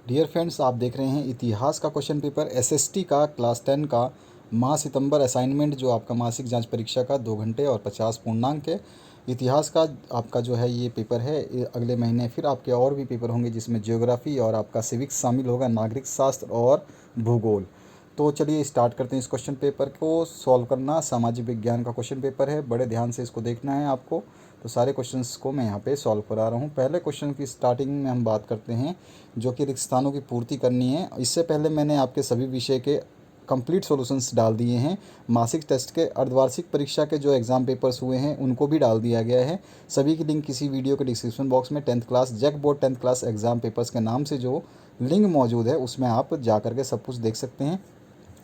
Dear friends, आप देख रहे हैं इतिहास का क्वेश्चन पेपर एसएसटी का क्लास 10 का माह सितंबर असाइनमेंट, जो आपका मासिक जांच परीक्षा का 2 घंटे और 50 पूर्णांक है। इतिहास का आपका जो है ये पेपर है। अगले महीने फिर आपके और भी पेपर होंगे, जिसमें ज्योग्राफी और आपका सिविक्स शामिल होगा, नागरिक शास्त्र और भूगोल। तो चलिए स्टार्ट करते हैं इस क्वेश्चन पेपर को सॉल्व करना। सामाजिक विज्ञान का क्वेश्चन पेपर है, बड़े ध्यान से इसको देखना है आपको। तो सारे क्वेश्चंस को मैं यहाँ पे सॉल्व करा रहा हूँ। पहले क्वेश्चन की स्टार्टिंग में हम बात करते हैं, जो कि रिक्त स्थानों की पूर्ति करनी है। इससे पहले मैंने आपके सभी विषय के कंप्लीट सॉल्यूशंस डाल दिए हैं। मासिक टेस्ट के, अर्धवार्षिक परीक्षा के जो एग्ज़ाम पेपर्स हुए हैं उनको भी डाल दिया गया है। सभी की लिंक किसी वीडियो के डिस्क्रिप्शन बॉक्स में 10th class JAC board 10th class exam papers के नाम से जो लिंक मौजूद है उसमें आप जा करके सब कुछ देख सकते हैं।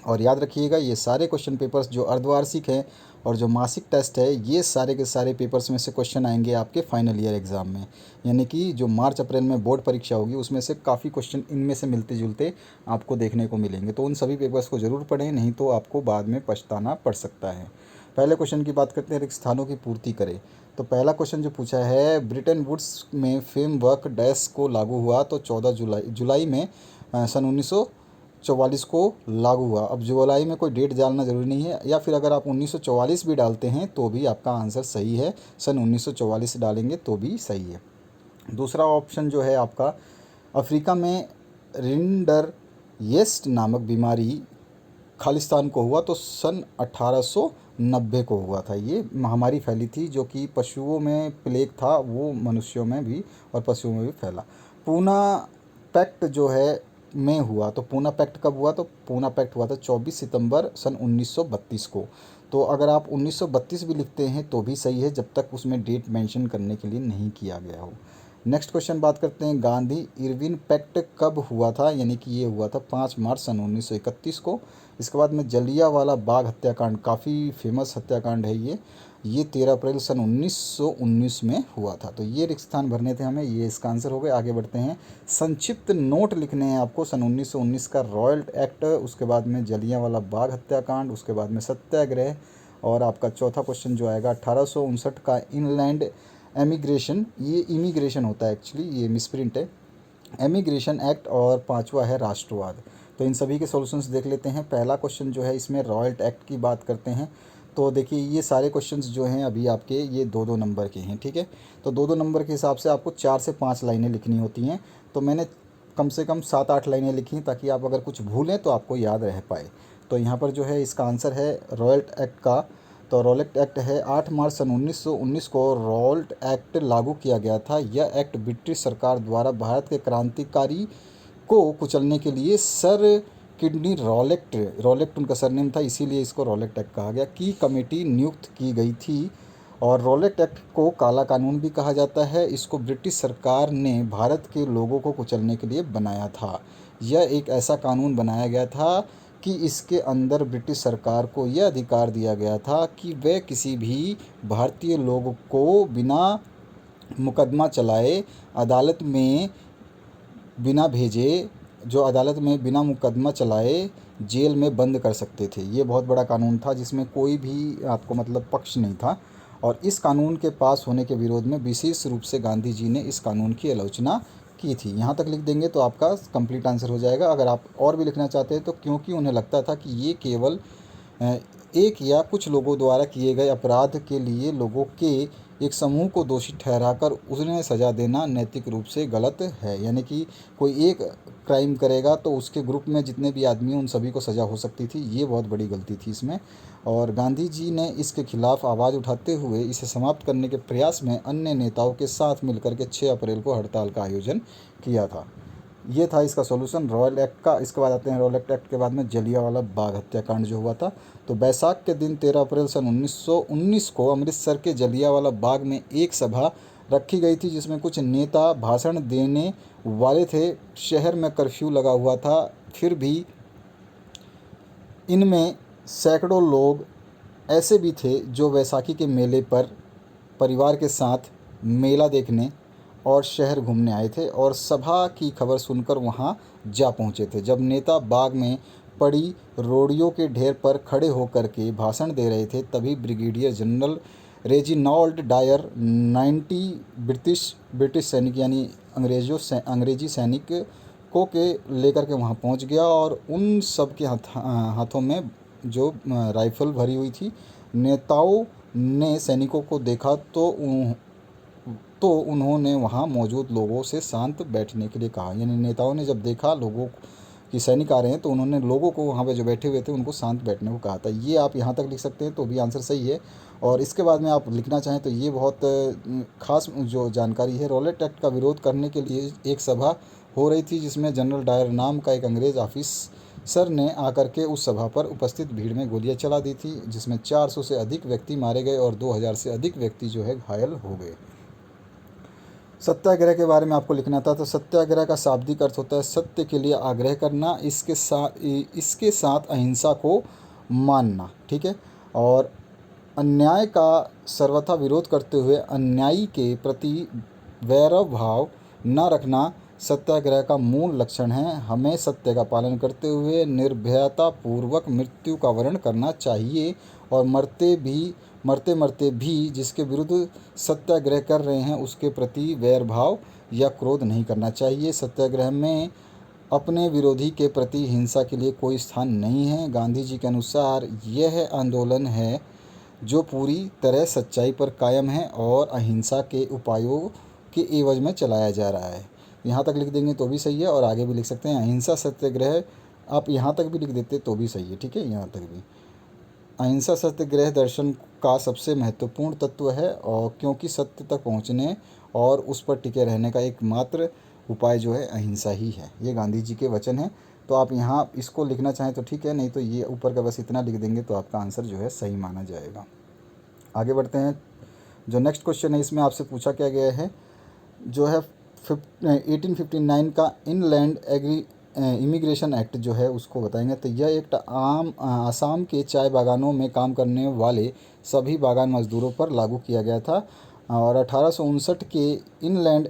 और याद रखिएगा, ये सारे क्वेश्चन पेपर्स जो अर्धवार्षिक हैं और जो मासिक टेस्ट है, ये सारे के सारे पेपर्स में से क्वेश्चन आएंगे आपके फाइनल ईयर एग्ज़ाम में। यानी कि जो मार्च अप्रैल में बोर्ड परीक्षा होगी उसमें से काफ़ी क्वेश्चन इनमें से मिलते जुलते आपको देखने को मिलेंगे। तो उन सभी पेपर्स को ज़रूर पढ़ें, नहीं तो आपको बाद में पछताना पड़ सकता है। पहले क्वेश्चन की बात करते हैं, रिक्त स्थानों की पूर्ति करें। तो पहला क्वेश्चन जो पूछा है, ब्रिटेन वुड्स में फ्रेमवर्क डैश को लागू हुआ, तो 14 जुलाई में सन 1944 को लागू हुआ। अब जुलाई में कोई डेट डालना ज़रूरी नहीं है, या फिर अगर आप 1944 भी डालते हैं तो भी आपका आंसर सही है। सन 1944 डालेंगे तो भी सही है। दूसरा ऑप्शन जो है आपका, अफ्रीका में रिंडर येस्ट नामक बीमारी खालिस्तान को हुआ, तो सन 1890 को हुआ था। ये महामारी फैली थी, जो कि पशुओं में प्लेग था, वो मनुष्यों में भी और पशुओं में भी फैला। पूना पैक्ट जो है में हुआ, तो पूना पैक्ट कब हुआ? तो पूना पैक्ट हुआ था 24 सितंबर सन 1932 को। तो अगर आप 1932 भी लिखते हैं तो भी सही है, जब तक उसमें डेट मेंशन करने के लिए नहीं किया गया हो। नेक्स्ट क्वेश्चन बात करते हैं, गांधी इरविन पैक्ट कब हुआ था? यानी कि ये हुआ था 5 मार्च सन 1931 को। इसके बाद में जलियांवाला बाग हत्याकांड, काफ़ी फेमस हत्याकांड है ये 13 अप्रैल सन 1919 में हुआ था। तो ये रिक्त स्थान भरने थे हमें, ये इसका आंसर हो गए। आगे बढ़ते हैं, संक्षिप्त नोट लिखने हैं आपको। सन 1919 का रॉयल एक्ट, उसके बाद में जलियांवाला बाग हत्याकांड, उसके बाद में सत्याग्रह, और आपका चौथा क्वेश्चन जो आएगा 1859 का इनलैंड एमिग्रेशन, ये इमिग्रेशन होता है एक्चुअली, ये मिसप्रिंट है, एमिग्रेशन एक्ट, और पांचवा है राष्ट्रवाद। तो इन सभी के सॉल्यूशंस देख लेते हैं। पहला क्वेश्चन जो है, इसमें रॉयल एक्ट की बात करते हैं। तो देखिए, ये सारे क्वेश्चंस जो हैं अभी आपके ये 2-2 नंबर के हैं, ठीक है। तो 2-2 नंबर के हिसाब से आपको 4 से 5 लाइनें लिखनी होती हैं। तो मैंने कम से कम 7-8 लाइनें लिखी, ताकि आप अगर कुछ भूलें तो आपको याद रह पाए। तो यहाँ पर जो है इसका आंसर है रॉयल एक्ट का। तो रॉलेट एक्ट है, 8 मार्च सन 1919 को रॉल्ट एक्ट लागू किया गया था। यह एक्ट ब्रिटिश सरकार द्वारा भारत के क्रांतिकारी को कुचलने के लिए सर किडनी रॉलेट उनका सरनेम था, इसीलिए इसको रॉलेट एक्ट कहा गया, की कमेटी नियुक्त की गई थी। और रॉलेट एक्ट को काला कानून भी कहा जाता है। इसको ब्रिटिश सरकार ने भारत के लोगों को कुचलने के लिए बनाया था। यह एक ऐसा कानून बनाया गया था कि इसके अंदर ब्रिटिश सरकार को यह अधिकार दिया गया था कि वह किसी भी भारतीय लोग को बिना मुकदमा चलाए, अदालत में बिना भेजे, जो अदालत में बिना मुकदमा चलाए जेल में बंद कर सकते थे। ये बहुत बड़ा कानून था, जिसमें कोई भी आपको मतलब पक्ष नहीं था। और इस कानून के पास होने के विरोध में विशेष रूप से गांधी जी ने इस कानून की आलोचना की थी। यहाँ तक लिख देंगे तो आपका कंप्लीट आंसर हो जाएगा। अगर आप और भी लिखना चाहते हैं तो क्योंकि उन्हें लगता था कि ये केवल एक या कुछ लोगों द्वारा किए गए अपराध के लिए लोगों के एक समूह को दोषी ठहराकर उन्हें सज़ा देना नैतिक रूप से गलत है। यानी कि कोई एक क्राइम करेगा तो उसके ग्रुप में जितने भी आदमी हैं उन सभी को सज़ा हो सकती थी। ये बहुत बड़ी गलती थी इसमें। और गांधी जी ने इसके खिलाफ आवाज़ उठाते हुए इसे समाप्त करने के प्रयास में अन्य नेताओं के साथ मिलकर के 6 अप्रैल को हड़ताल का आयोजन किया था। ये था इसका सॉल्यूशन रॉयल एक्ट का। इसके बाद आते हैं रॉयल एक्ट के बाद में जलियांवाला बाग हत्याकांड जो हुआ था। तो बैसाख के दिन 13 अप्रैल सन 1919 को अमृतसर के जलियांवाला बाग में एक सभा रखी गई थी, जिसमें कुछ नेता भाषण देने वाले थे। शहर में कर्फ्यू लगा हुआ था, फिर भी इनमें सैकड़ों लोग ऐसे भी थे जो बैसाखी के मेले पर परिवार के साथ मेला देखने और शहर घूमने आए थे, और सभा की खबर सुनकर वहां जा पहुंचे थे। जब नेता बाग में पड़ी रोड़ियों के ढेर पर खड़े होकर के भाषण दे रहे थे, तभी Brigadier General Reginald Dyer 90 British सैनिक, यानी अंग्रेजी सैनिक को के लेकर के वहाँ पहुँच गया और उन सब के हाथों में जो राइफ़ल भरी हुई थी। नेताओं ने सैनिकों को देखा तो उन्होंने वहाँ मौजूद लोगों से शांत बैठने के लिए कहा। यानी नेताओं ने जब देखा लोगों कि सैनिक आ रहे हैं तो उन्होंने लोगों को वहाँ पे जो बैठे हुए थे उनको शांत बैठने को कहा था। ये आप यहाँ तक लिख सकते हैं तो भी आंसर सही है। और इसके बाद में आप लिखना चाहें तो ये बहुत खास जो जानकारी है, रॉलेट एक्ट का विरोध करने के लिए एक सभा हो रही थी जिसमें जनरल डायर नाम का एक अंग्रेज़ ऑफिसर ने आकर के उस सभा पर उपस्थित भीड़ में गोलियां चला दी थी, जिसमें 400 से अधिक व्यक्ति मारे गए और 2000 से अधिक व्यक्ति जो है घायल हो गए। सत्याग्रह के बारे में आपको लिखना था, तो सत्याग्रह का शाब्दिक अर्थ होता है सत्य के लिए आग्रह करना, इसके साथ अहिंसा को मानना। ठीक है। और अन्याय का सर्वथा विरोध करते हुए अन्यायी के प्रति वैर भाव न रखना सत्याग्रह का मूल लक्षण है। हमें सत्य का पालन करते हुए निर्भयता पूर्वक मृत्यु का वर्ण करना चाहिए और मरते मरते भी जिसके विरुद्ध सत्याग्रह कर रहे हैं उसके प्रति वैर भाव या क्रोध नहीं करना चाहिए। सत्याग्रह में अपने विरोधी के प्रति हिंसा के लिए कोई स्थान नहीं है। गांधी जी के अनुसार यह आंदोलन है जो पूरी तरह सच्चाई पर कायम है और अहिंसा के उपायों के एवज में चलाया जा रहा है। यहाँ तक लिख देंगे तो भी सही है और आगे भी लिख सकते हैं अहिंसा सत्याग्रह, आप यहाँ तक भी लिख देते तो भी सही है। ठीक है, यहाँ तक भी अहिंसा सत्याग्रह दर्शन का सबसे महत्वपूर्ण तत्व है और क्योंकि सत्य तक पहुँचने और उस पर टिके रहने का एकमात्र उपाय जो है अहिंसा ही है। ये गांधी जी के वचन हैं। तो आप यहाँ इसको लिखना चाहें तो ठीक है, नहीं तो ये ऊपर का बस इतना लिख देंगे तो आपका आंसर जो है सही माना जाएगा। आगे बढ़ते हैं। जो नेक्स्ट क्वेश्चन है इसमें आपसे पूछा क्या गया है, जो है 1859 का इनलैंड इमिग्रेशन एक्ट जो है उसको बताएंगे। तो यह एक्ट आसाम के चाय बागानों में काम करने वाले सभी बागान मजदूरों पर लागू किया गया था और 1859 के इनलैंड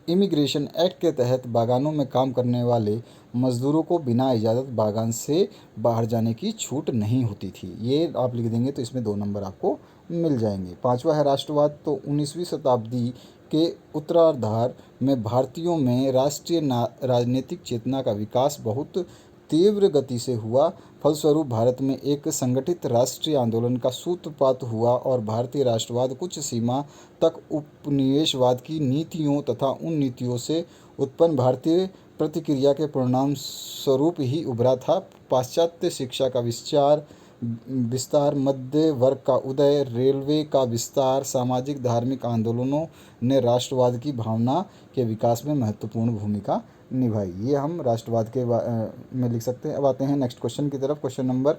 इमिग्रेशन एक्ट के तहत बागानों में काम करने वाले मजदूरों को बिना इजाज़त बागान से बाहर जाने की छूट नहीं होती थी। ये आप लिख देंगे तो इसमें 2 नंबर आपको मिल जाएंगे। पांचवा है राष्ट्रवाद। तो 19वीं शताब्दी के उत्तरार्ध में भारतीयों में राष्ट्रीय राजनीतिक चेतना का विकास बहुत तीव्र गति से हुआ। फलस्वरूप भारत में एक संगठित राष्ट्रीय आंदोलन का सूत्रपात हुआ और भारतीय राष्ट्रवाद कुछ सीमा तक उपनिवेशवाद की नीतियों तथा उन नीतियों से उत्पन्न भारतीय प्रतिक्रिया के परिणाम स्वरूप ही उभरा था। पाश्चात्य शिक्षा का विस्तार, मध्य वर्ग का उदय, रेलवे का विस्तार, सामाजिक धार्मिक आंदोलनों ने राष्ट्रवाद की भावना के विकास में महत्वपूर्ण भूमिका निभाई। ये हम राष्ट्रवाद के में लिख सकते हैं। अब आते हैं नेक्स्ट क्वेश्चन की तरफ। क्वेश्चन नंबर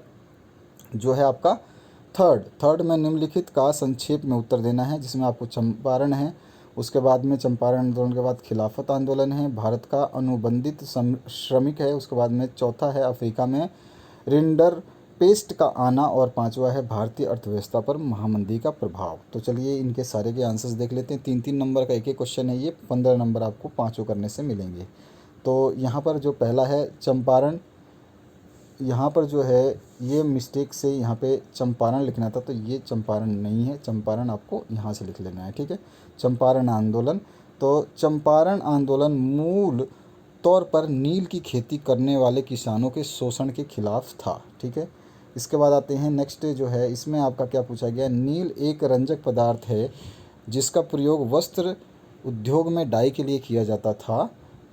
जो है आपका थर्ड में निम्नलिखित का संक्षेप में उत्तर देना है, जिसमें आपको चंपारण है, उसके बाद में चंपारण आंदोलन के बाद खिलाफत आंदोलन है, भारत का अनुबंधित श्रमिक है, उसके बाद में चौथा है अफ्रीका में रिंडर पेस्ट का आना और पांचवा है भारतीय अर्थव्यवस्था पर महामंदी का प्रभाव। तो चलिए इनके सारे के आंसर्स देख लेते हैं। 3-3 नंबर का एक एक क्वेश्चन है, ये 15 नंबर आपको पाँचों करने से मिलेंगे। तो यहाँ पर जो पहला है चंपारण, यहाँ पर जो है ये मिस्टेक से यहाँ पे चंपारण लिखना था, तो ये चंपारण नहीं है, चंपारण आपको यहाँ से लिख लेना है। ठीक है, चंपारण आंदोलन। तो चंपारण आंदोलन मूल तौर पर नील की खेती करने वाले किसानों के शोषण के खिलाफ था। ठीक है, इसके बाद आते हैं नेक्स्ट जो है, इसमें आपका क्या पूछा गया। नील एक रंजक पदार्थ है जिसका प्रयोग वस्त्र उद्योग में डाई के लिए किया जाता था।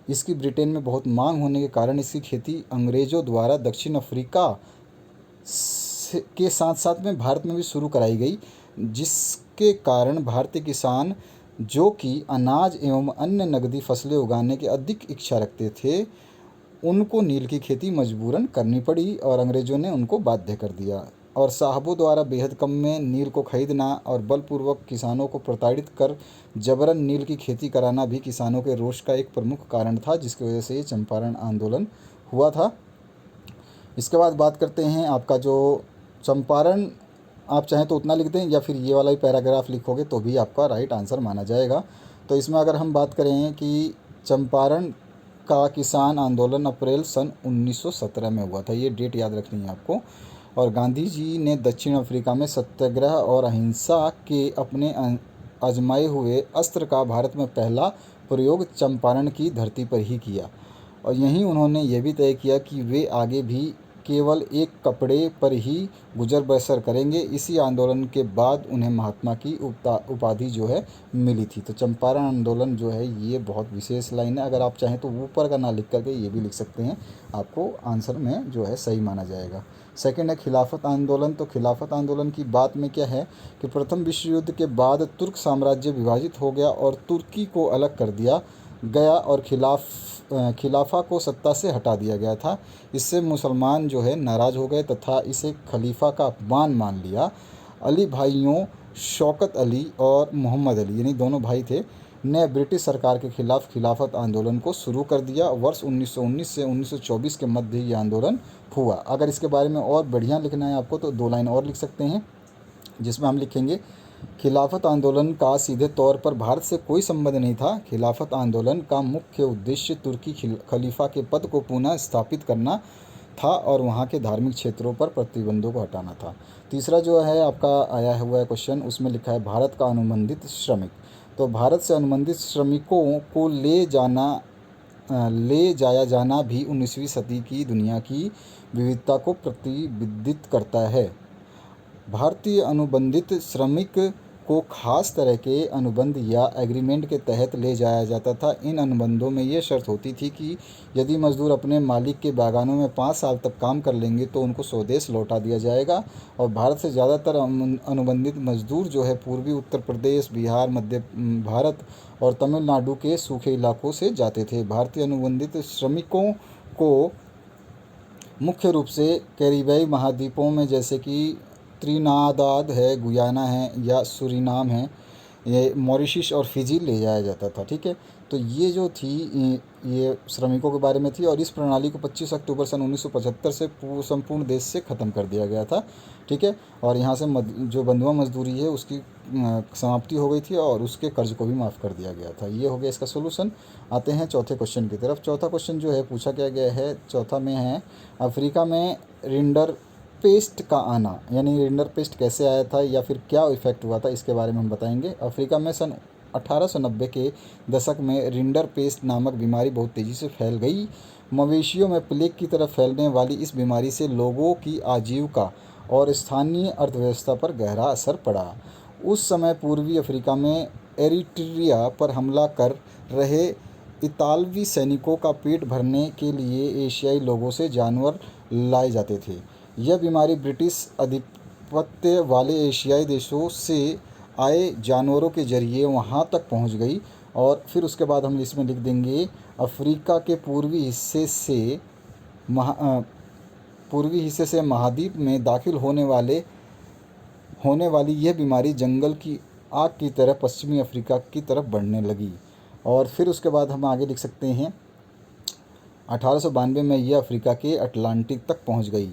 इसकी ब्रिटेन में बहुत मांग होने के कारण इसकी खेती अंग्रेज़ों द्वारा दक्षिण अफ्रीका के साथ साथ में भारत में भी शुरू कराई गई, जिसके कारण भारतीय किसान जो कि अनाज एवं अन्य नकदी फसलें उगाने की अधिक इच्छा रखते थे, उनको नील की खेती मजबूरन करनी पड़ी और अंग्रेज़ों ने उनको बाध्य कर दिया। और साहबों द्वारा बेहद कम में नील को खरीदना और बलपूर्वक किसानों को प्रताड़ित कर जबरन नील की खेती कराना भी किसानों के रोष का एक प्रमुख कारण था, जिसकी वजह से ये चंपारण आंदोलन हुआ था। इसके बाद बात करते हैं आपका जो चंपारण, आप चाहें तो उतना लिख दें या फिर ये वाला ही पैराग्राफ लिखोगे तो भी आपका राइट आंसर माना जाएगा। तो इसमें अगर हम बात करें कि चंपारण का किसान आंदोलन अप्रैल सन 1917 में हुआ था, ये डेट याद रखनी है आपको। और गांधी जी ने दक्षिण अफ्रीका में सत्याग्रह और अहिंसा के अपने आजमाए हुए अस्त्र का भारत में पहला प्रयोग चंपारण की धरती पर ही किया। और यहीं उन्होंने ये भी तय किया कि वे आगे भी केवल एक कपड़े पर ही गुजर बसर करेंगे। इसी आंदोलन के बाद उन्हें महात्मा की उपाधि जो है मिली थी। तो चंपारण आंदोलन जो है ये बहुत विशेष लाइन है। अगर आप चाहें तो ऊपर का ना लिख करके ये भी लिख सकते हैं, आपको आंसर में जो है सही माना जाएगा। सेकंड है खिलाफत आंदोलन। तो खिलाफत आंदोलन की बात में क्या है कि प्रथम विश्व युद्ध के बाद तुर्क साम्राज्य विभाजित हो गया और तुर्की को अलग कर दिया गया और खिलाफा को सत्ता से हटा दिया गया था। इससे मुसलमान जो है नाराज़ हो गए तथा इसे खलीफा का अपमान मान लिया। अली भाइयों शौकत अली और मोहम्मद अली यानी दोनों भाई थे ने ब्रिटिश सरकार के खिलाफ खिलाफत आंदोलन को शुरू कर दिया। वर्ष 1919 से 1924 के मध्य ये आंदोलन हुआ। अगर इसके बारे में और बढ़िया लिखना है आपको तो 2 लाइन और लिख सकते हैं, जिसमें हम लिखेंगे खिलाफत आंदोलन का सीधे तौर पर भारत से कोई संबंध नहीं था। खिलाफत आंदोलन का मुख्य उद्देश्य तुर्की खलीफा के पद को पुनः स्थापित करना था और वहाँ के धार्मिक क्षेत्रों पर प्रतिबंधों को हटाना था। तीसरा जो है आपका आया हुआ है क्वेश्चन, उसमें लिखा है भारत का अनुबंधित श्रमिक। तो भारत से अनुबंधित श्रमिकों को ले जाया जाना भी 19वीं सदी की दुनिया की विविधता को प्रतिबिंबित करता है। भारतीय अनुबंधित श्रमिक को खास तरह के अनुबंध या एग्रीमेंट के तहत ले जाया जाता था। इन अनुबंधों में ये शर्त होती थी कि यदि मजदूर अपने मालिक के बागानों में 5 साल तक काम कर लेंगे तो उनको स्वदेश लौटा दिया जाएगा। और भारत से ज़्यादातर अनुबंधित मजदूर जो है पूर्वी उत्तर प्रदेश, बिहार, मध्य भारत और तमिलनाडु के सूखे इलाकों से जाते थे। भारतीय अनुबंधित श्रमिकों को मुख्य रूप से कैरिबियाई महाद्वीपों में जैसे कि त्रिनादाद है, गुयाना है या सूरीनाम है, ये मॉरिशस और फिजी ले जाया जाता था। ठीक है, तो ये जो थी ये श्रमिकों के बारे में थी और इस प्रणाली को 25 अक्टूबर सन 1975 से संपूर्ण देश से ख़त्म कर दिया गया था। ठीक है, और यहाँ से जो बंधुआ मजदूरी है उसकी समाप्ति हो गई थी और उसके कर्ज को भी माफ़ कर दिया गया था। ये हो गया इसका सोल्यूशन। आते हैं चौथे क्वेश्चन की तरफ। चौथा क्वेश्चन जो है पूछा क्या गया है, चौथा में है अफ्रीका में रिंडर पेस्ट का आना, यानी रिंडर पेस्ट कैसे आया था या फिर क्या इफेक्ट हुआ था, इसके बारे में हम बताएंगे। अफ्रीका में सन 1890 के दशक में रिंडर पेस्ट नामक बीमारी बहुत तेज़ी से फैल गई। मवेशियों में प्लेग की तरह फैलने वाली इस बीमारी से लोगों की आजीविका और स्थानीय अर्थव्यवस्था पर गहरा असर पड़ा। उस समय पूर्वी अफ्रीका में एरिट्रिया पर हमला कर रहे इतालवी सैनिकों का पेट भरने के लिए एशियाई लोगों से जानवर लाए जाते थे। यह बीमारी ब्रिटिश आधिपत्य वाले एशियाई देशों से आए जानवरों के जरिए वहां तक पहुंच गई और फिर उसके बाद हम इसमें लिख देंगे अफ्रीका के पूर्वी हिस्से से महाद्वीप में दाखिल होने वाली यह बीमारी जंगल की आग की तरह पश्चिमी अफ्रीका की तरफ बढ़ने लगी। और फिर उसके बाद हम आगे लिख सकते हैं 1892 में यह अफ्रीका के अटलांटिक तक पहुंच गई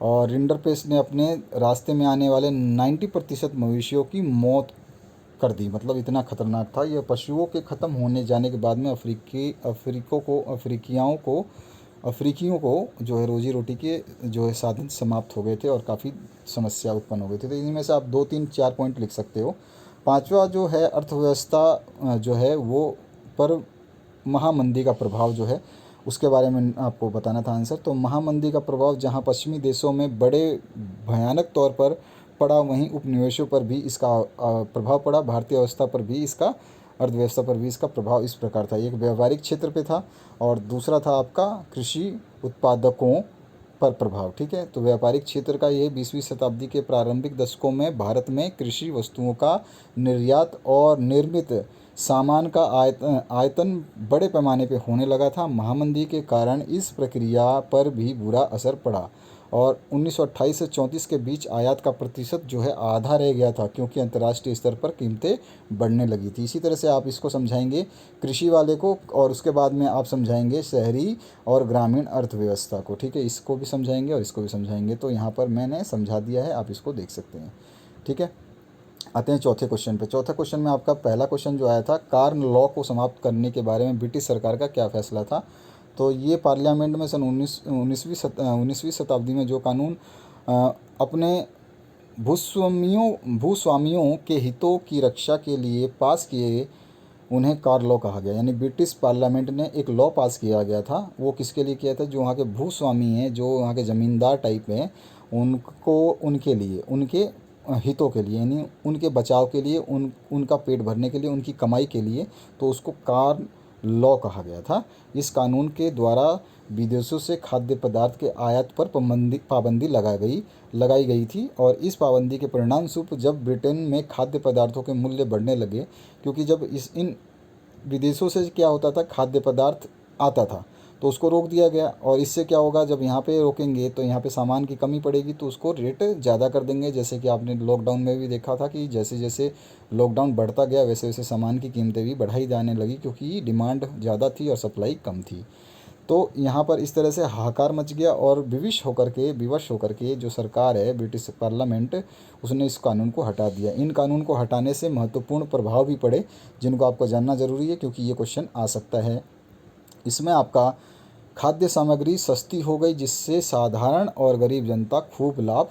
और रिंडरपेस्ट ने अपने रास्ते में आने वाले 90% मवेशियों की मौत कर दी। मतलब इतना खतरनाक था यह। पशुओं के ख़त्म होने जाने के बाद में अफ्रीकियों को जो है रोजी रोटी के जो है साधन समाप्त हो गए थे और काफ़ी समस्या उत्पन्न हो गई थी। तो इनमें से आप 2, 3, 4 पॉइंट लिख सकते हो। पांचवा जो है अर्थव्यवस्था जो है वो पर महामंदी का प्रभाव जो है उसके बारे में आपको बताना था आंसर। तो महामंदी का प्रभाव जहां पश्चिमी देशों में बड़े भयानक तौर पर पड़ा, वहीं उपनिवेशों पर भी इसका प्रभाव पड़ा। भारतीय अर्थव्यवस्था पर भी इसका प्रभाव इस प्रकार था। एक व्यापारिक क्षेत्र पे था और दूसरा था आपका कृषि उत्पादकों पर प्रभाव। ठीक है, तो व्यापारिक क्षेत्र का ये 20वीं शताब्दी के प्रारंभिक दशकों में भारत में कृषि वस्तुओं का निर्यात और निर्मित सामान का आयतन बड़े पैमाने पर होने लगा था। महामंदी के कारण इस प्रक्रिया पर भी बुरा असर पड़ा और 1928 से 34 के बीच आयात का प्रतिशत जो है आधा रह गया था क्योंकि अंतर्राष्ट्रीय स्तर पर कीमतें बढ़ने लगी थी। इसी तरह से आप इसको समझाएंगे कृषि वाले को और उसके बाद में आप समझाएंगे शहरी और ग्रामीण अर्थव्यवस्था को। ठीक है, इसको भी समझाएंगे और इसको भी समझाएंगे। तो यहाँ पर मैंने समझा दिया है, आप इसको देख सकते हैं। ठीक है, आते हैं चौथे क्वेश्चन पे। चौथा क्वेश्चन में आपका पहला क्वेश्चन जो आया था कार्न लॉ को समाप्त करने के बारे में ब्रिटिश सरकार का क्या फैसला था। तो ये पार्लियामेंट में सन 19वीं शताब्दी में जो कानून अपने भूस्वामियों के हितों की रक्षा के लिए पास किए उन्हें कार लॉ कहा गया। यानी ब्रिटिश पार्लियामेंट ने एक लॉ पास किया गया था, वो किसके लिए किया था, जो वहाँ के भूस्वामी हैं, जो वहाँ के ज़मींदार टाइप हैं, उनको, उनके लिए, उनके हितों के लिए, यानी उनके बचाव के लिए, उनका पेट भरने के लिए, उनकी कमाई के लिए, तो उसको कार लॉ कहा गया था। इस कानून के द्वारा विदेशों से खाद्य पदार्थ के आयात पर पाबंदी लगाई गई थी। और इस पाबंदी के परिणाम स्वरूप जब ब्रिटेन में खाद्य पदार्थों के मूल्य बढ़ने लगे, क्योंकि जब इन विदेशों से क्या होता था, खाद्य पदार्थ आता था तो उसको रोक दिया गया। और इससे क्या होगा, जब यहाँ पे रोकेंगे तो यहाँ पे सामान की कमी पड़ेगी, तो उसको रेट ज़्यादा कर देंगे। जैसे कि आपने लॉकडाउन में भी देखा था कि जैसे जैसे लॉकडाउन बढ़ता गया वैसे वैसे सामान की कीमतें भी बढ़ाई जाने लगी, क्योंकि डिमांड ज़्यादा थी और सप्लाई कम थी। तो यहाँ पर इस तरह से हाहाकार मच गया और विवश होकर के जो सरकार है, ब्रिटिश पार्लियामेंट, उसने इस कानून को हटा दिया। इन कानून को हटाने से महत्वपूर्ण प्रभाव भी पड़े, जिनको आपको जानना ज़रूरी है, क्योंकि ये क्वेश्चन आ सकता है। इसमें आपका खाद्य सामग्री सस्ती हो गई, जिससे साधारण और गरीब जनता खूब लाभ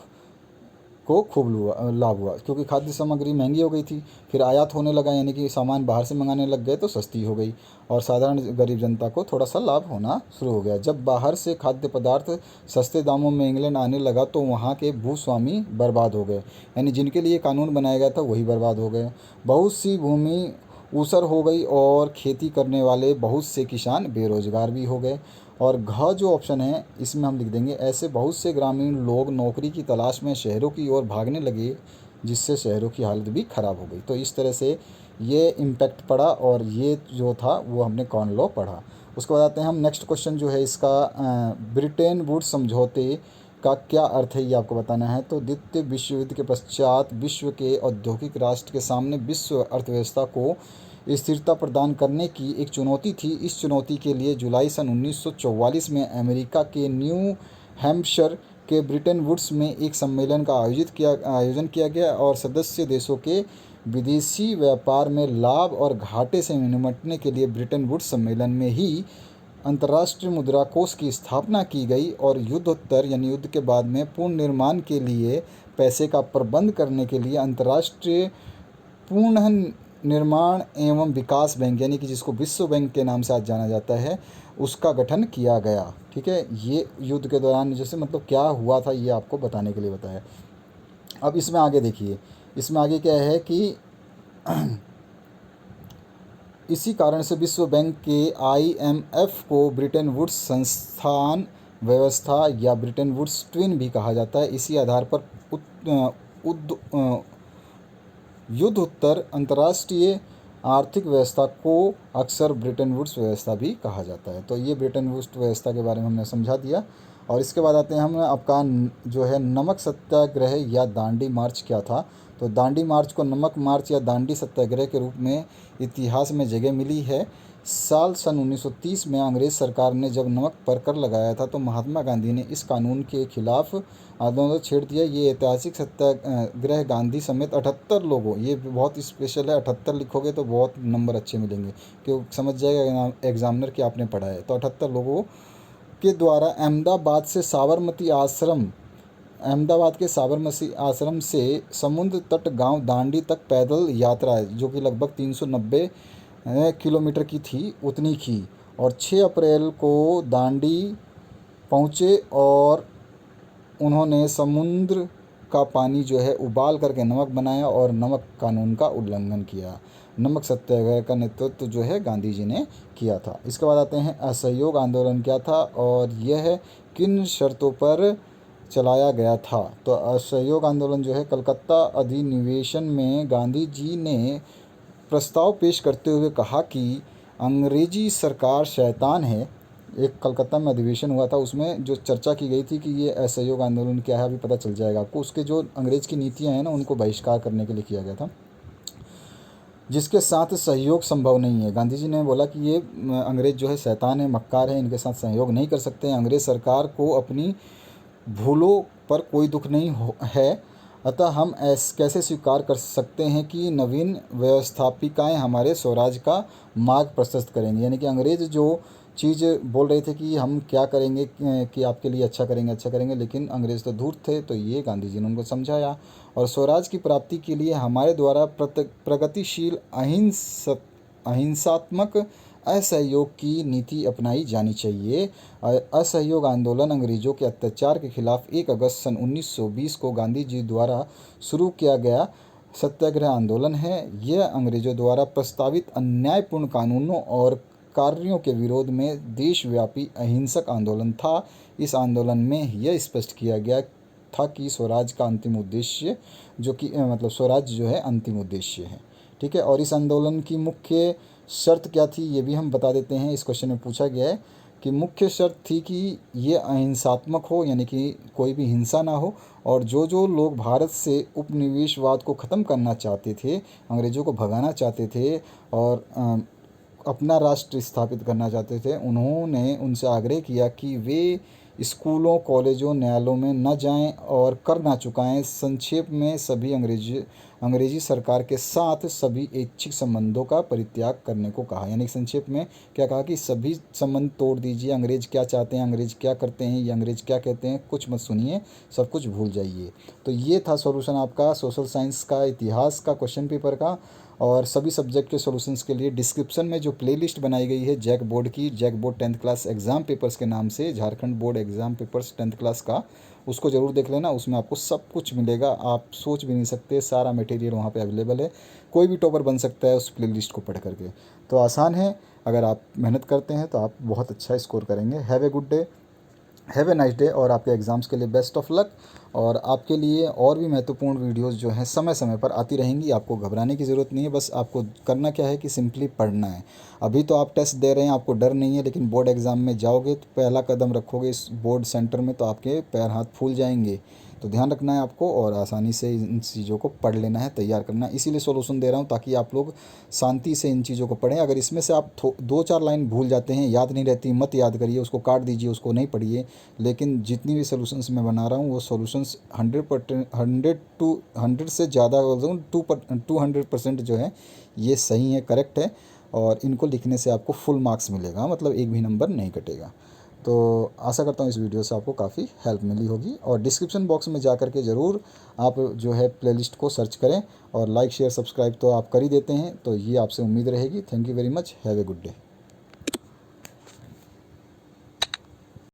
हुआ, क्योंकि खाद्य सामग्री महंगी हो गई थी, फिर आयात होने लगा, यानी कि सामान बाहर से मंगाने लग गए तो सस्ती हो गई, और साधारण गरीब जनता को थोड़ा सा लाभ होना शुरू हो गया। जब बाहर से खाद्य पदार्थ सस्ते दामों में इंग्लैंड आने लगा तो वहाँ के भूस्वामी बर्बाद हो गए, यानी जिनके लिए कानून बनाया गया था वही बर्बाद हो गए। बहुत सी भूमि ऊसर हो गई और खेती करने वाले बहुत से किसान बेरोजगार भी हो गए। और घ जो ऑप्शन है इसमें हम लिख देंगे, ऐसे बहुत से ग्रामीण लोग नौकरी की तलाश में शहरों की ओर भागने लगे, जिससे शहरों की हालत भी ख़राब हो गई। तो इस तरह से ये इम्पैक्ट पड़ा, और ये जो था वो हमने कॉर्न लॉ पढ़ा। उसके बाद आते हैं हम नेक्स्ट क्वेश्चन जो है इसका, ब्रिटेन वुड्स समझौते का क्या अर्थ है ये आपको बताना है। तो द्वितीय विश्व युद्ध के पश्चात विश्व के औद्योगिक राष्ट्र के सामने विश्व अर्थव्यवस्था को स्थिरता प्रदान करने की एक चुनौती थी। इस चुनौती के लिए जुलाई सन 1944 में अमेरिका के न्यू हैम्पशायर के ब्रिटेन वुड्स में एक सम्मेलन का आयोजन किया गया, और सदस्य देशों के विदेशी व्यापार में लाभ और घाटे से निपटने के लिए ब्रिटेन वुड्स सम्मेलन में ही अंतर्राष्ट्रीय मुद्रा कोष की स्थापना की गई, और युद्धोत्तर यानी युद्ध के बाद में पूर्ण निर्माण के लिए पैसे का प्रबंध करने के लिए अंतर्राष्ट्रीय पूर्ण निर्माण एवं विकास बैंक, यानी कि जिसको विश्व बैंक के नाम से आज जाना जाता है, उसका गठन किया गया। ठीक है, ये युद्ध के दौरान जैसे मतलब क्या हुआ था ये आपको बताने के लिए बताया। अब इसमें आगे देखिए, इसमें आगे क्या है कि इसी कारण से विश्व बैंक के IMF को ब्रिटेन वुड्स संस्थान व्यवस्था या ब्रिटेन वुड्स ट्विन भी कहा जाता है। इसी आधार पर युद्धोत्तर अंतर्राष्ट्रीय आर्थिक व्यवस्था को अक्सर ब्रिटेन वुड्स व्यवस्था भी कहा जाता है। तो ये ब्रिटेन वुड्स व्यवस्था के बारे में हमने समझा दिया। और इसके बाद आते हैं हम, आपका जो है नमक सत्याग्रह या दांडी मार्च क्या था। तो दांडी मार्च को नमक मार्च या दांडी सत्याग्रह के रूप में इतिहास में जगह मिली है। साल सन 1930 में अंग्रेज़ सरकार ने जब नमक पर कर लगाया था तो महात्मा गांधी ने इस कानून के खिलाफ आंदोलन छेड़ दिया। ये ऐतिहासिक सत्याग्रह गांधी समेत 78 लोगों, ये बहुत स्पेशल है, 78 लिखोगे तो बहुत नंबर अच्छे मिलेंगे, क्योंकि समझ जाएगा एग्जामिनर कि आपने पढ़ा है। तो 78 लोगों के द्वारा अहमदाबाद के साबरमती आश्रम से समुद्र तट गांव दांडी तक पैदल यात्रा है, जो कि लगभग 390 किलोमीटर की थी, उतनी की। और 6 अप्रैल को दांडी पहुँचे और उन्होंने समुद्र का पानी जो है उबाल करके नमक बनाया और नमक कानून का उल्लंघन किया। नमक सत्याग्रह का नेतृत्व जो है गांधी जी ने किया था। इसके बाद आते हैं असहयोग आंदोलन क्या था और यह किन शर्तों पर चलाया गया था। तो असहयोग आंदोलन जो है कलकत्ता अधिनिवेशन में गांधी जी ने प्रस्ताव पेश करते हुए कहा कि अंग्रेजी सरकार शैतान है। एक कलकत्ता में अधिवेशन हुआ था, उसमें जो चर्चा की गई थी कि ये असहयोग आंदोलन क्या है, अभी पता चल जाएगा आपको। उसके जो अंग्रेज़ की नीतियां हैं ना, उनको बहिष्कार करने के लिए किया गया था, जिसके साथ सहयोग संभव नहीं है। गांधी जी ने बोला कि ये अंग्रेज़ जो है शैतान है, मक्कार है, इनके साथ सहयोग नहीं कर सकते हैं। अंग्रेज़ सरकार को अपनी भूलों पर कोई दुख नहीं है, अतः हम कैसे स्वीकार कर सकते हैं कि नवीन व्यवस्थापिकाएं हमारे स्वराज का मार्ग प्रशस्त करेंगे। यानी कि अंग्रेज़ जो चीज़ बोल रहे थे कि हम क्या करेंगे कि आपके लिए अच्छा करेंगे, लेकिन अंग्रेज़ तो धूर्त थे। तो ये गांधी जी ने उनको समझाया, और स्वराज की प्राप्ति के लिए हमारे द्वारा प्रगतिशील अहिंसात्मक असहयोग की नीति अपनाई जानी चाहिए। असहयोग आंदोलन अंग्रेजों के अत्याचार के खिलाफ 1 अगस्त सन 1920 को गांधी जी द्वारा शुरू किया गया सत्याग्रह आंदोलन है। यह अंग्रेजों द्वारा प्रस्तावित अन्यायपूर्ण कानूनों और कार्यों के विरोध में देशव्यापी अहिंसक आंदोलन था। इस आंदोलन में यह स्पष्ट किया गया था कि स्वराज का अंतिम उद्देश्य जो कि मतलब स्वराज जो है अंतिम उद्देश्य है। ठीक है, और इस आंदोलन की मुख्य शर्त क्या थी ये भी हम बता देते हैं। इस क्वेश्चन में पूछा गया है कि मुख्य शर्त थी कि ये अहिंसात्मक हो, यानी कि कोई भी हिंसा ना हो, और जो लोग भारत से उपनिवेशवाद को ख़त्म करना चाहते थे, अंग्रेज़ों को भगाना चाहते थे और अपना राष्ट्र स्थापित करना चाहते थे, उन्होंने उनसे आग्रह किया कि वे स्कूलों, कॉलेजों, न्यायालयों में न जाएं और कर ना चुकाएं। संक्षेप में सभी अंग्रेजी सरकार के साथ सभी ऐच्छिक संबंधों का परित्याग करने को कहा। यानी संक्षेप में क्या कहा कि सभी संबंध तोड़ दीजिए। अंग्रेज क्या चाहते हैं, अंग्रेज क्या करते हैं, ये अंग्रेज क्या कहते हैं, कुछ मत सुनिए, सब कुछ भूल जाइए। तो ये था सॉल्यूशन आपका सोशल साइंस का इतिहास का क्वेश्चन पेपर का। और सभी सब्जेक्ट के सॉल्यूशंस के लिए डिस्क्रिप्शन में जो प्लेलिस्ट बनाई गई है जैक बोर्ड की, JAC board 10th class exam papers के नाम से, Jharkhand board exam papers 10th class का, उसको ज़रूर देख लेना। उसमें आपको सब कुछ मिलेगा, आप सोच भी नहीं सकते, सारा मटेरियल वहाँ पे अवेलेबल है। कोई भी टॉपर बन सकता है उस प्लेलिस्ट को पढ़ करके। तो आसान है, अगर आप मेहनत करते हैं तो आप बहुत अच्छा स्कोर करेंगे। Have a good day, have a nice day, और आपके एग्ज़ाम्स के लिए बेस्ट ऑफ लक। और आपके लिए और भी महत्वपूर्ण वीडियोस जो हैं समय समय पर आती रहेंगी, आपको घबराने की ज़रूरत नहीं है। बस आपको करना क्या है कि सिंपली पढ़ना है। अभी तो आप टेस्ट दे रहे हैं, आपको डर नहीं है, लेकिन बोर्ड एग्ज़ाम में जाओगे तो पहला कदम रखोगे इस बोर्ड सेंटर में तो आपके पैर हाथ फूल जाएंगे। तो ध्यान रखना है आपको और आसानी से इन चीज़ों को पढ़ लेना है, तैयार करना है। इसीलिए सॉल्यूशन दे रहा हूँ ताकि आप लोग शांति से इन चीज़ों को पढ़ें। अगर इसमें से आप 2-4 लाइन भूल जाते हैं, याद नहीं रहती, मत याद करिए, उसको काट दीजिए, उसको नहीं पढ़िए। लेकिन जितनी भी सॉल्यूशंस मैं बना रहा हूँ वो सॉल्यूशंस 100 से ज़्यादा 200% जो है ये सही है, करेक्ट है। और इनको लिखने से आपको फुल मार्क्स मिलेगा, मतलब एक भी नंबर नहीं कटेगा। तो आशा करता हूँ इस वीडियो से आपको काफ़ी हेल्प मिली होगी। और डिस्क्रिप्शन बॉक्स में जा कर के ज़रूर आप जो है प्लेलिस्ट को सर्च करें, और लाइक शेयर सब्सक्राइब तो आप कर ही देते हैं, तो ये आपसे उम्मीद रहेगी। Thank you very much, have a good day.